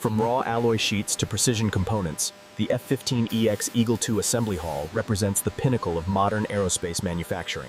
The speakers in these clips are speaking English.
From raw alloy sheets to precision components, the F-15EX Eagle II assembly hall represents the pinnacle of modern aerospace manufacturing.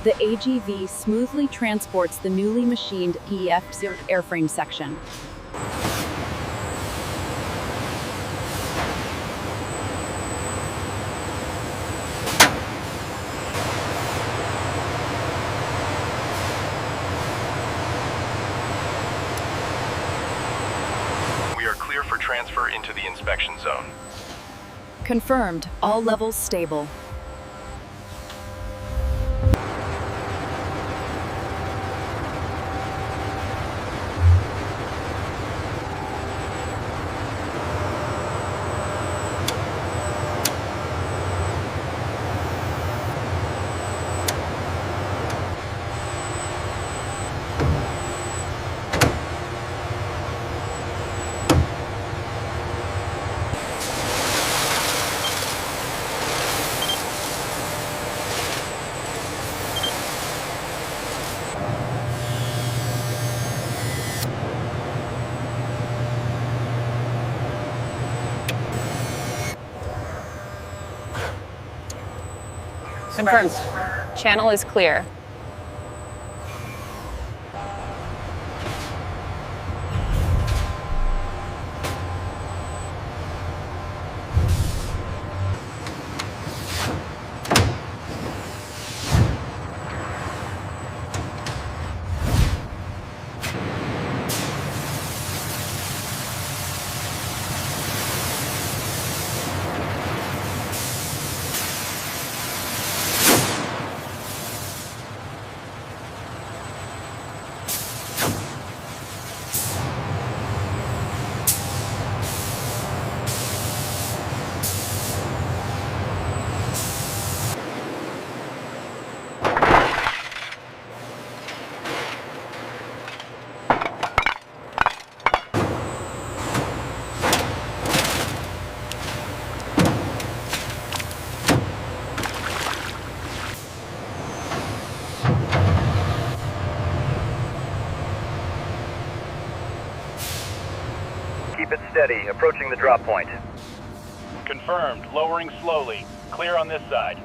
The AGV smoothly transports the newly machined F-15 airframe section. We are clear for transfer into the inspection zone. Confirmed, all levels stable. Confirmed. Channel is clear. Keep it steady, approaching the drop point. Confirmed. Lowering slowly. Clear on this side.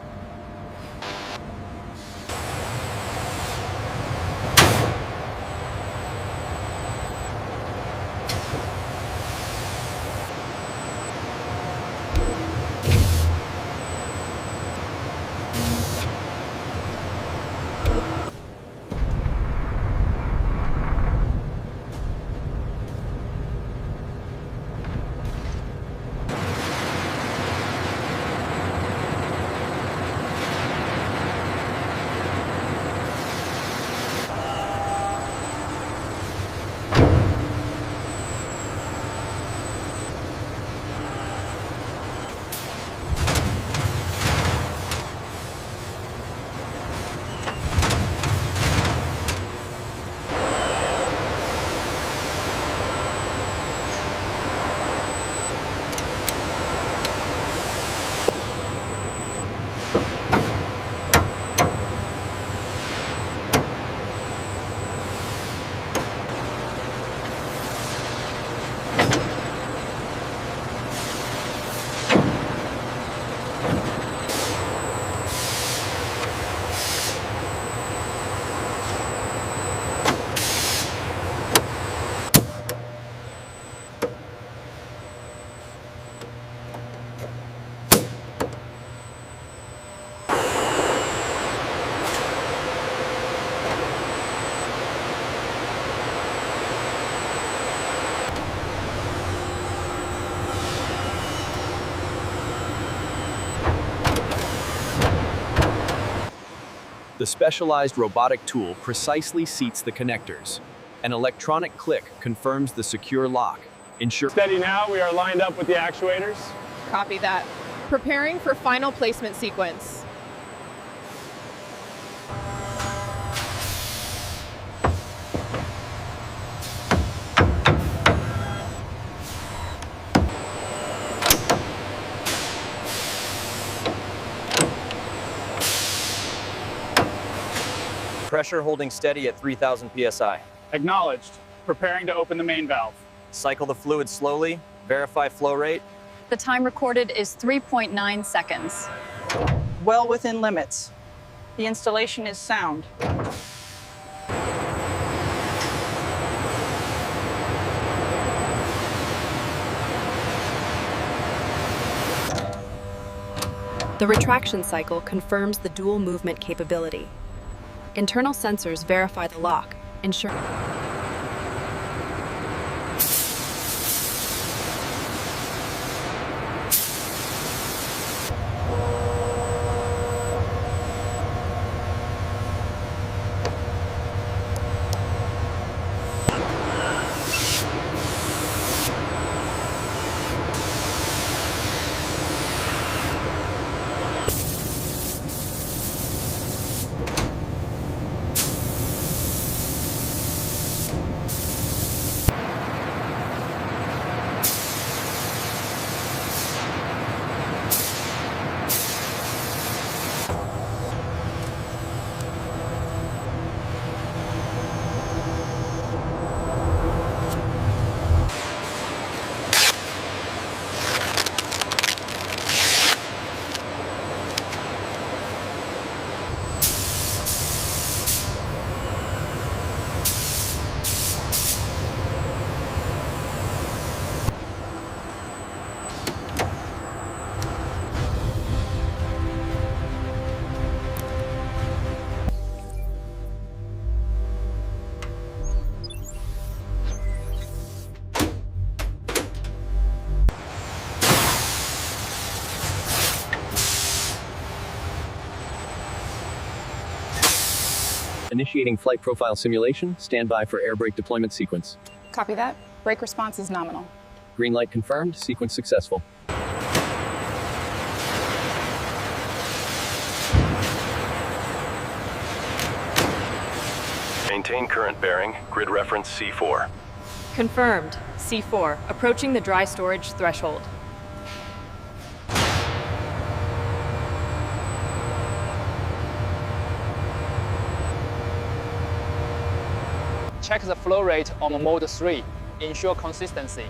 The specialized robotic tool precisely seats the connectors. An electronic click confirms the secure lock. Steady now, we are lined up with the actuators. Copy that. Preparing for final placement sequence. Pressure holding steady at 3,000 psi. Acknowledged. Preparing to open the main valve. Cycle the fluid slowly. Verify flow rate. The time recorded is 3.9 seconds. Well within limits. The installation is sound. The retraction cycle confirms the dual movement capability. Internal sensors verify the lock, ensuring Initiating flight profile simulation. Stand by for air brake deployment sequence. Copy that. Brake response is nominal. Green light confirmed. Sequence successful. Maintain current bearing. Grid reference C4. Confirmed. C4, approaching the dry storage threshold. Check the flow rate on mode 3. Ensure consistency.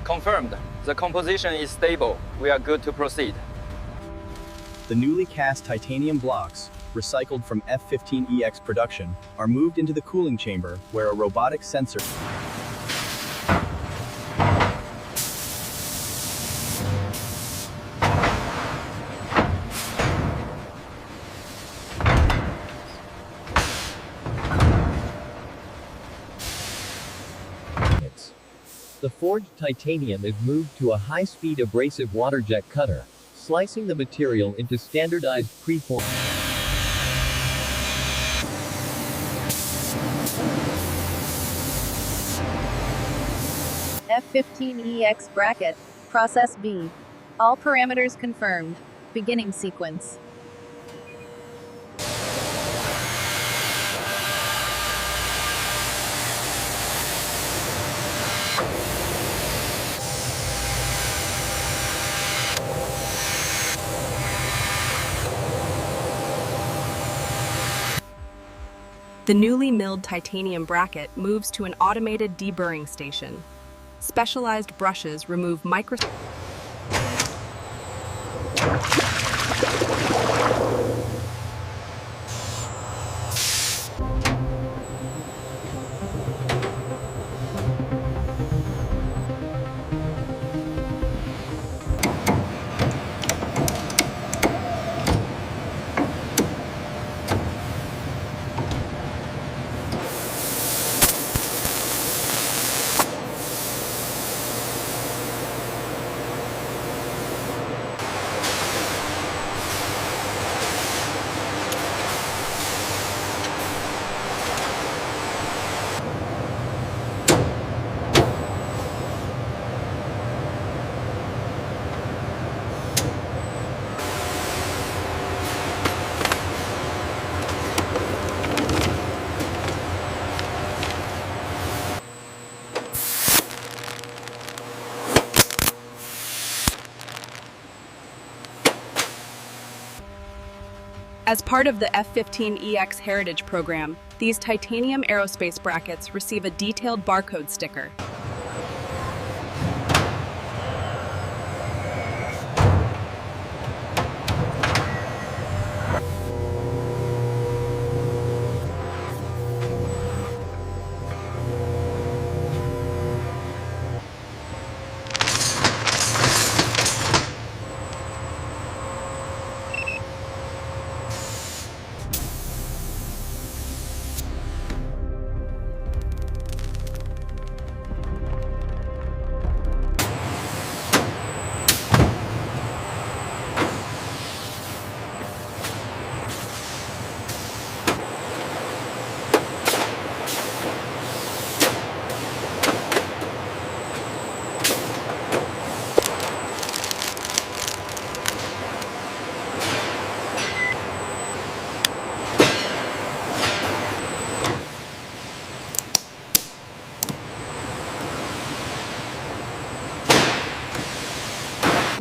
Confirmed. The composition is stable. We are good to proceed. The newly cast titanium blocks, recycled from F-15EX production, are moved into the cooling chamber where a robotic sensor The forged titanium is moved to a high-speed abrasive water jet cutter, slicing the material into standardized preformed. F-15EX bracket, process B. All parameters confirmed. Beginning sequence. The newly milled titanium bracket moves to an automated deburring station. Specialized brushes remove micro... As part of the F-15EX Heritage program, these titanium aerospace brackets receive a detailed barcode sticker.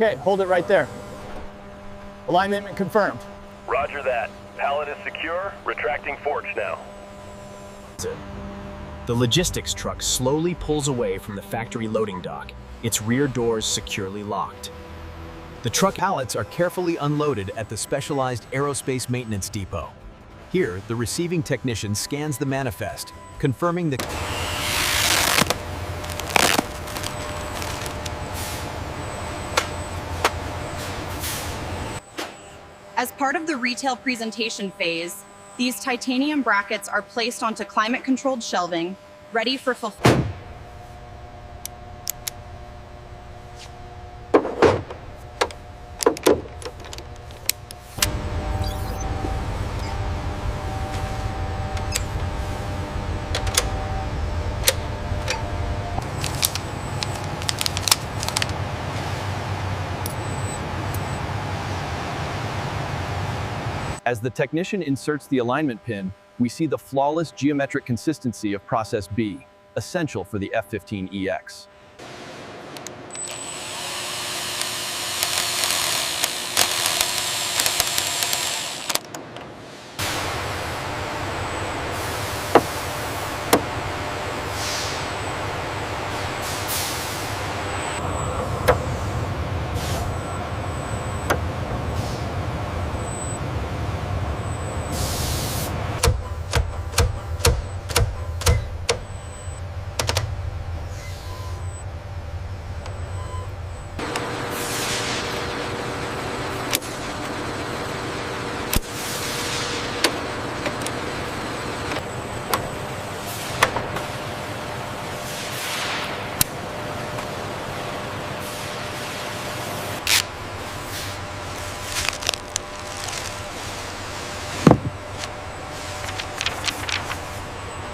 Okay, hold it right there. Alignment confirmed. Roger that. Pallet is secure. Retracting forge now. The logistics truck slowly pulls away from the factory loading dock, its rear doors securely locked. The truck pallets are carefully unloaded at the specialized aerospace maintenance depot. Here, the receiving technician scans the manifest, confirming the As part of the retail presentation phase, these titanium brackets are placed onto climate-controlled shelving, ready for fulfillment. As the technician inserts the alignment pin, we see the flawless geometric consistency of Process B, essential for the F-15EX.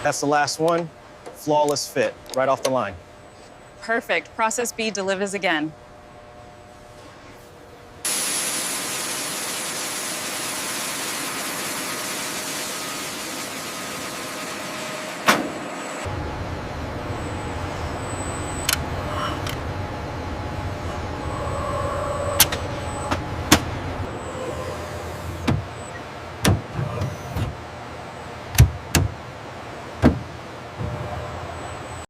That's the last one. Flawless fit, right off the line. Perfect. Process B delivers again.